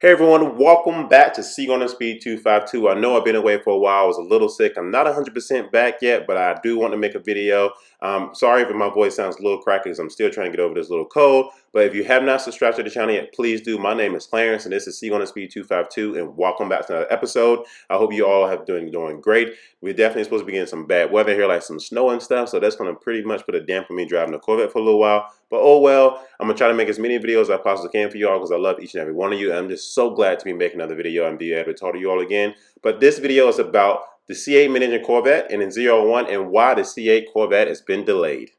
Hey everyone, welcome back to Seek on the Speed 252. I know I've been away for a while. I was a little sick. I'm not 100% back yet, but I do want to make a video. Sorry if my voice sounds a little cracky because I'm still trying to get over this little cold. But if you have not subscribed to the channel yet, please do. My name is Clarence and this is Seek on the Speed 252 and welcome back to another episode. I hope you all have doing great. We're definitely supposed to be getting some bad weather here, like some snow and stuff. So that's going to pretty much put a damper on me driving the Corvette for a little while. But oh well, I'm going to try to make as many videos as I possibly can for you all because I love each and every one of you. And I'm just so glad to be making another video and be able to talk to you all again. But this video is about the C8 mid-engine Corvette and the ZR1 and why the C8 Corvette has been delayed.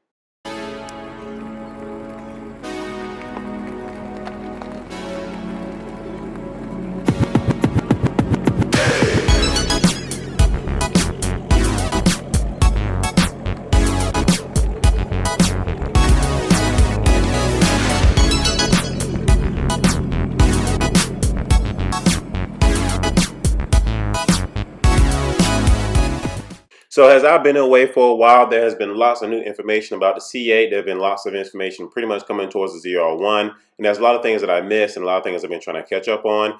So as I've been away for a while, there has been lots of new information about the C8. There have been lots of information pretty much coming towards the ZR1. And there's a lot of things that I missed and a lot of things I've been trying to catch up on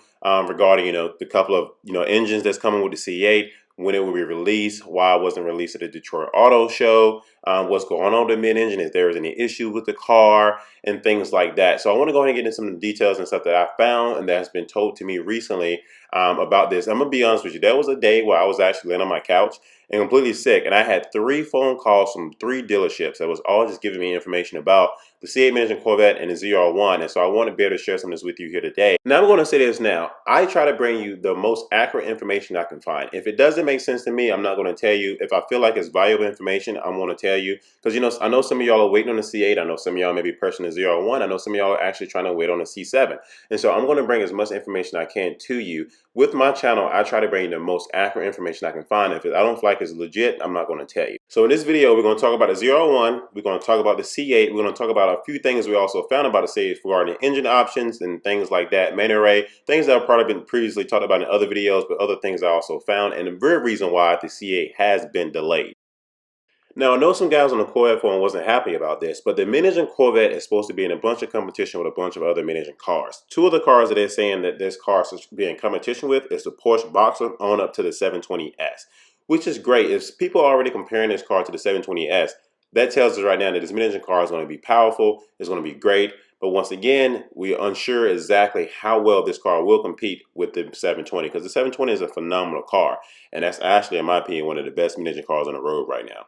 regarding, the couple of, engines that's coming with the C8, when it will be released, why it wasn't released at the Detroit Auto Show, what's going on with the mid-engine, if there is any issue with the car, and things like that. So I want to go ahead and get into some details and stuff that I found and that has been told to me recently about this. I'm going to be honest with you. There was a day where I was actually laying on my couch and completely sick, and I had 3 phone calls from 3 dealerships that was all just giving me information about the C8 mid-engine Corvette and the ZR1, and so I want to be able to share some of this with you here today. Now I'm going to say this now. I try to bring you the most accurate information I can find. If it doesn't make sense to me, I'm not going to tell you. If I feel like it's valuable information, I'm going to tell you. Because, I know some of y'all are waiting on the C8. I know some of y'all may be purchasing the ZR1. I know some of y'all are actually trying to wait on the C7. And so I'm going to bring as much information I can to you. With my channel, I try to bring you the most accurate information I can find. If I don't feel like it's legit, I'm not going to tell you. So in this video, we're going to talk about the ZR1. We're going to talk about the C8. We're going to talk about a few things we also found about the C8 regarding engine options and things like that, main array, things that have probably been previously talked about in other videos, but other things I also found, and the real reason why the C8 has been delayed. Now, I know some guys on the Corvette Forum wasn't happy about this, but the mid-engine Corvette is supposed to be in a bunch of competition with a bunch of other mid-engine cars. 2 of the cars that they're saying that this car is being in competition with is the Porsche Boxster on up to the 720S, which is great. If people are already comparing this car to the 720S, that tells us right now that this mid-engine car is going to be powerful, it's going to be great. But once again, we're unsure exactly how well this car will compete with the 720, because the 720 is a phenomenal car. And that's actually, in my opinion, one of the best mid-engine cars on the road right now.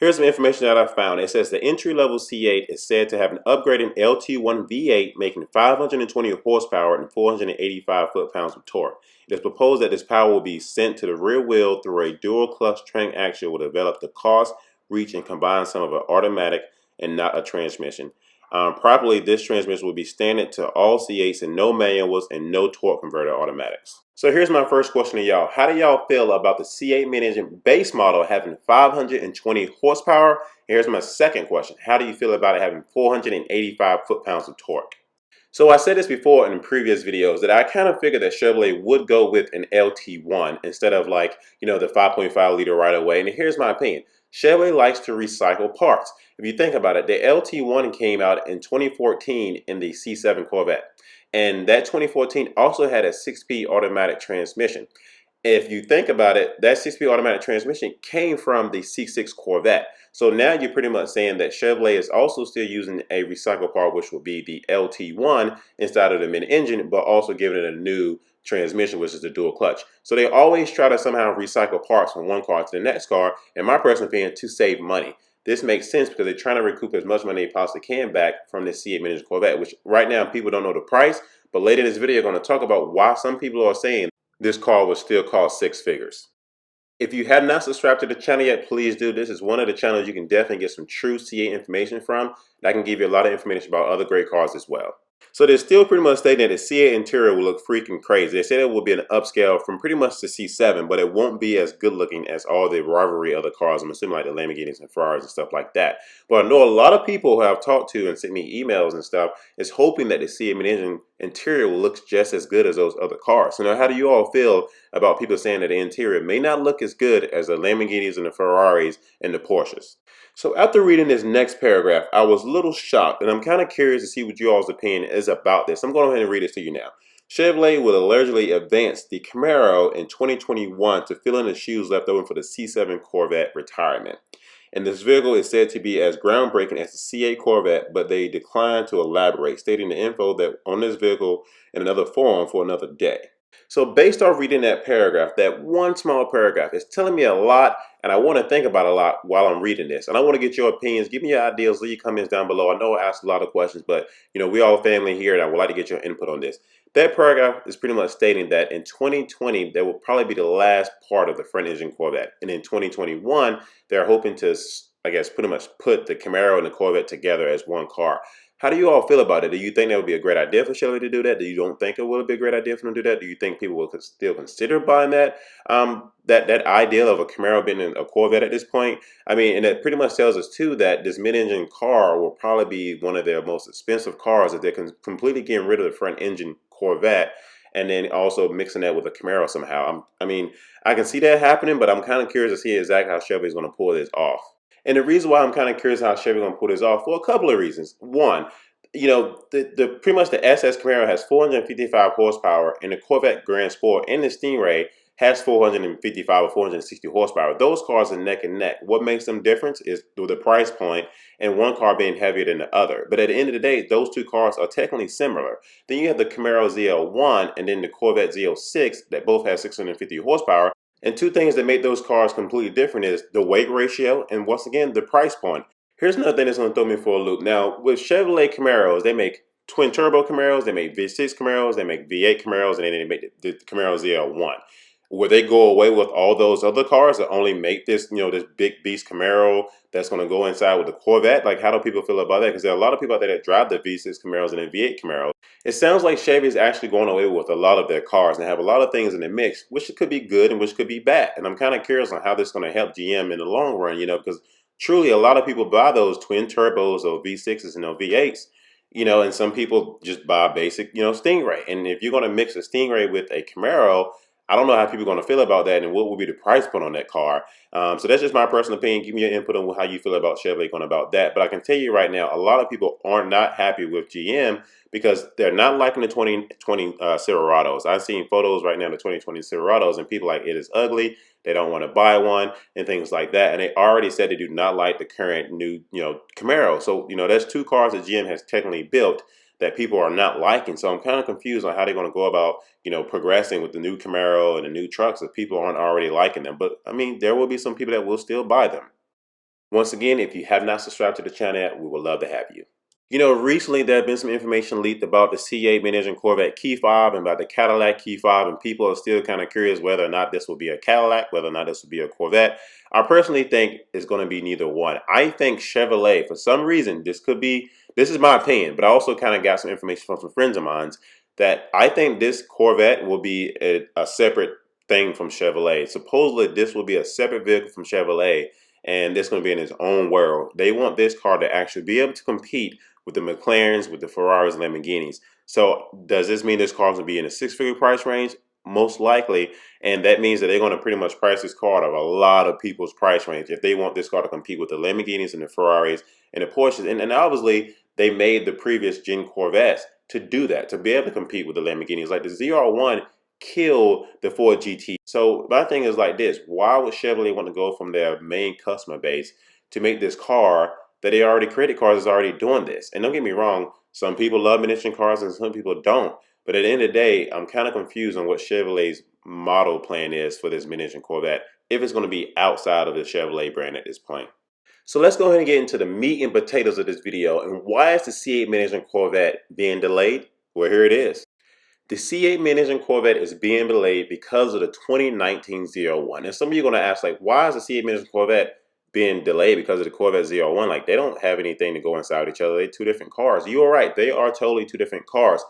Here's some information that I found. It says the entry-level C8 is said to have an upgraded LT1 V8 making 520 horsepower and 485 foot-pounds of torque. It is proposed that this power will be sent to the rear wheel through a dual-clutch train action will develop the cost, reach, and combine some of an automatic and not a transmission. Properly, this transmission will be standard to all C8s and no manuals and no torque converter automatics. So here's my first question to y'all. How do y'all feel about the C8 mid-engine base model having 520 horsepower? Here's my second question. How do you feel about it having 485 foot-pounds of torque? So I said this before in previous videos that I kind of figured that Chevrolet would go with an LT1 instead of the 5.5 liter right away. And here's my opinion. Chevrolet likes to recycle parts. If you think about it, the LT1 came out in 2014 in the C7 Corvette. And that 2014 also had a 6-speed automatic transmission. If you think about it, that 6-speed automatic transmission came from the C6 Corvette. So now you're pretty much saying that Chevrolet is also still using a recycled part, which will be the LT1 inside of the mid-engine, but also giving it a new transmission, which is the dual clutch. So they always try to somehow recycle parts from one car to the next car, in my personal opinion, to save money. This makes sense because they're trying to recoup as much money as they possibly can back from the C8 mid-engine Corvette, which right now people don't know the price, but later in this video, I'm going to talk about why some people are saying this car will still cost 6 figures. If you have not subscribed to the channel yet, please do. This is one of the channels you can definitely get some true C8 information from. That can give you a lot of information about other great cars as well. So they're still pretty much stating that the C8 interior will look freaking crazy. They said it will be an upscale from pretty much the C7, but it won't be as good looking as all the rivalry other cars. I'm assuming like the Lamborghinis and Ferraris and stuff like that. But I know a lot of people who I've talked to and sent me emails and stuff is hoping that the C8 mid-engine interior will look just as good as those other cars. So now how do you all feel about people saying that the interior may not look as good as the Lamborghinis and the Ferraris and the Porsches? So after reading this next paragraph, I was a little shocked, and I'm kind of curious to see what you all's opinion is about this. I'm going ahead and read this to you now. Chevrolet will allegedly advance the Camaro in 2021 to fill in the shoes left over for the C7 Corvette retirement. And this vehicle is said to be as groundbreaking as the C8 Corvette, but they declined to elaborate, stating the info that on this vehicle in another forum for another day. So based off reading that paragraph, that one small paragraph, it's telling me a lot, and I want to think about a lot while I'm reading this. And I want to get your opinions. Give me your ideas. Leave your comments down below. I know I asked a lot of questions, but we all family here, and I would like to get your input on this. That paragraph is pretty much stating that in 2020, that will probably be the last part of the front engine Corvette. And in 2021, they're hoping to, I guess, pretty much put the Camaro and the Corvette together as one car. How do you all feel about it? Do you think that would be a great idea for Chevrolet to do that? Do you don't think it would be a great idea for them to do that? Do you think people will still consider buying that? That ideal of a Camaro being a Corvette at this point? I mean, and it pretty much tells us too that this mid-engine car will probably be one of their most expensive cars if they're completely getting rid of the front engine Corvette and then also mixing that with a Camaro somehow. I mean, I can see that happening, but I'm kind of curious to see exactly how Chevrolet is going to pull this off. And the reason why I'm kind of curious how Chevy gonna pull this off for a couple of reasons. One, the pretty much the SS Camaro has 455 horsepower, and the Corvette Grand Sport and the Stingray has 455 or 460 horsepower. Those cars are neck and neck. What makes them different is the price point and one car being heavier than the other. But at the end of the day, those two cars are technically similar. Then you have the Camaro ZR1 and then the Corvette Z06 that both have 650 horsepower. And two things that make those cars completely different is the weight ratio and, once again, the price point. Here's another thing that's going to throw me for a loop. Now, with Chevrolet Camaros, they make twin turbo Camaros, they make V6 Camaros, they make V8 Camaros, and then they make the Camaro ZL1. Would they go away with all those other cars and only make this, this big beast Camaro that's going to go inside with the Corvette? Like, how do people feel about that? Because there are a lot of people out there that drive the V6 Camaros and the V8 Camaros. It sounds like Chevy is actually going away with a lot of their cars and have a lot of things in the mix, which could be good and which could be bad. And I'm kind of curious on how this is going to help GM in the long run, because truly a lot of people buy those twin turbos or V6s and V8s, and some people just buy basic, Stingray. And if you're going to mix a Stingray with a Camaro, I don't know how people are going to feel about that and what will be the price point on that car. So that's just my personal opinion. Give me your input on how you feel about Chevrolet going about that. But I can tell you right now, a lot of people are not happy with GM because they're not liking the 2020 Silverados. I've seen photos right now of the 2020 Silverados and people like it is ugly. They don't want to buy one and things like that. And they already said they do not like the current new, Camaro. So, that's two cars that GM has technically built that people are not liking. So I'm kind of confused on how they're going to go about, progressing with the new Camaro and the new trucks if people aren't already liking them. But I mean, there will be some people that will still buy them. Once again, if you have not subscribed to the channel, we would love to have you. Recently there have been some information leaked about the C8 mid-engine Corvette key fob and about the Cadillac key fob, and people are still kind of curious whether or not this will be a Cadillac, whether or not this will be a Corvette. I personally think it's going to be neither one. I think Chevrolet, for some reason, this is my opinion, but I also kind of got some information from some friends of mine that I think this Corvette will be a separate thing from Chevrolet. Supposedly, this will be a separate vehicle from Chevrolet, and this is going to be in its own world. They want this car to actually be able to compete with the McLarens, with the Ferraris, and Lamborghinis. So does this mean this car is going to be in a six-figure price range? Most likely, and that means that they're going to pretty much price this car out of a lot of people's price range if they want this car to compete with the Lamborghinis and the Ferraris and the Porsches. And obviously, they made the previous gen Corvettes to do that, to be able to compete with the Lamborghinis. Like the ZR1 killed the Ford GT. So my thing is like this: why would Chevrolet want to go from their main customer base to make this car that they already created cars is already doing this? And don't get me wrong, some people love mid-engine cars and some people don't. But at the end of the day, I'm kind of confused on what Chevrolet's model plan is for this mid-engine Corvette, if it's going to be outside of the Chevrolet brand at this point. So let's go ahead and get into the meat and potatoes of this video. And why is the C8 mid-engine Corvette being delayed? Well, here it is. The C8 mid-engine Corvette is being delayed because of the 2019 ZR1. And some of you are going to ask, like, why is the C8 mid-engine Corvette being delayed because of the Corvette ZR1? Like, they don't have anything to go inside each other. They're two different cars. You are right. They are totally two different cars.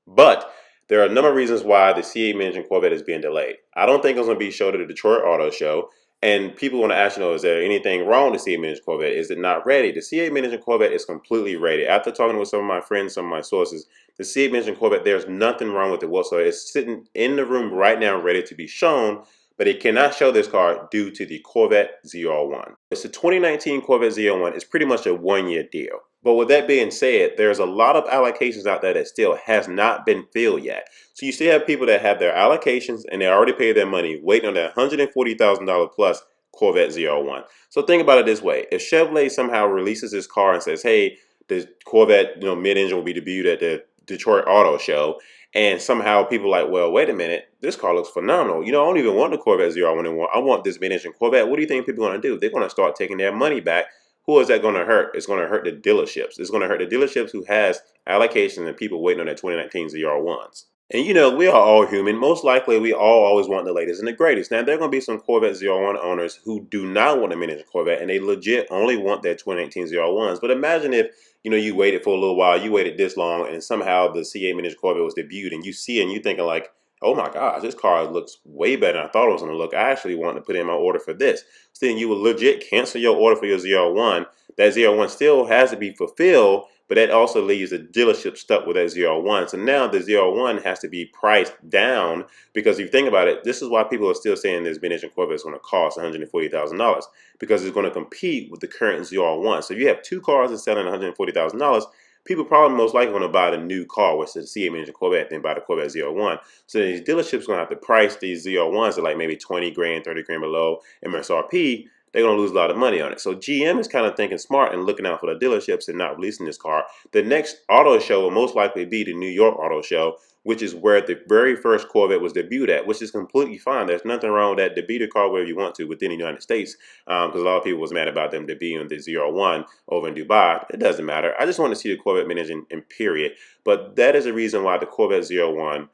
But there are a number of reasons why the C8 mid-engine Corvette is being delayed. I don't think it's going to be showed at the Detroit Auto Show. And people want to ask, is there anything wrong with the C8 mid-engine Corvette? Is it not ready? The C8 mid-engine Corvette is completely ready. After talking with some of my friends, some of my sources, the C8 mid-engine Corvette, there's nothing wrong with it whatsoever. It's sitting in the room right now ready to be shown, but it cannot show this car due to the Corvette ZR1. It's the 2019 Corvette ZR1. It's pretty much a one-year deal. But with that being said, there's a lot of allocations out there that still has not been filled yet. So you still have people that have their allocations and they already paid their money, waiting on that $140,000 plus Corvette ZR1. So think about it this way: if Chevrolet somehow releases this car and says, "Hey, the Corvette, mid-engine will be debuted at the Detroit Auto Show," and somehow people are like, "Well, wait a minute, this car looks phenomenal. I don't even want the Corvette ZR1 anymore. I want this mid-engine Corvette." What do you think people are going to do? They're going to start taking their money back. Who is that going to hurt? It's going to hurt the dealerships. It's going to hurt the dealerships who has allocation and people waiting on their 2019 ZR1s. And we are all human. Most likely, we all always want the latest and the greatest. Now, there are going to be some Corvette ZR1 owners who do not want a miniature Corvette, and they legit only want their 2018 ZR1s. But imagine if you waited for a little while, you waited this long, and somehow the C8 miniature Corvette was debuted, and you see it, and you're thinking like, "Oh my gosh, this car looks way better than I thought it was going to look. I actually want to put in my order for this." So then you will legit cancel your order for your ZR1. That ZR1 still has to be fulfilled, but that also leaves the dealership stuck with that ZR1. So now the ZR1 has to be priced down, because if you think about it, this is why people are still saying this mid-engine Corvette is going to cost $140,000, because it's going to compete with the current ZR1. So if you have two cars that's selling $140,000, people probably most likely going to buy the new car, which is the C8 mid-engine Corvette, then buy the Corvette ZR1. So these dealerships going to have to price these ZR1s at like maybe 20 grand, 30 grand below MSRP. They're going to lose a lot of money on it. So GM is kind of thinking smart and looking out for the dealerships and not releasing this car. The next auto show will most likely be the New York Auto Show, which is where the very first Corvette was debuted at, which is completely fine. There's nothing wrong with that. Debut the car wherever you want to within the United States, because a lot of people was mad about them debuting the ZR1 over in Dubai. It doesn't matter. I just want to see the Corvette mid-engine in period. But that is the reason why the Corvette ZR1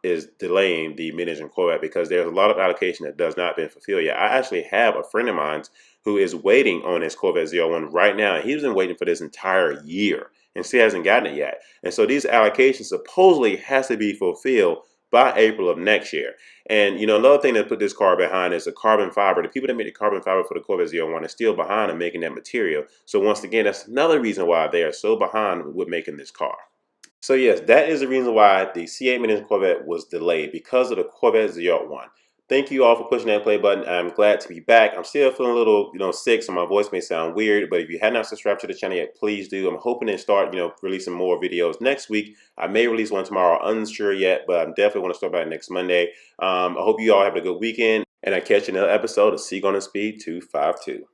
is delaying the mid-engine Corvette, because there's a lot of allocation that does not been fulfilled yet. I actually have a friend of mine who is waiting on his Corvette ZR1 right now, and he's been waiting for this entire year and still hasn't gotten it yet. And so these allocations supposedly has to be fulfilled by April of next year. And another thing that put this car behind is the carbon fiber. The people that make the carbon fiber for the Corvette ZR1 are still behind in making that material. So once again, that's another reason why they are so behind with making this car. So yes, that is the reason why the C8 mid-engine Corvette was delayed, because of the Corvette ZR1. Thank you all for pushing that play button. I'm glad to be back. I'm still feeling a little, sick, so my voice may sound weird. But if you have not subscribed to the channel yet, please do. I'm hoping to start, releasing more videos next week. I may release one tomorrow, unsure yet, but I'm definitely want to start back next Monday. I hope you all have a good weekend, and I catch you in another episode of Seek on the Speed 252.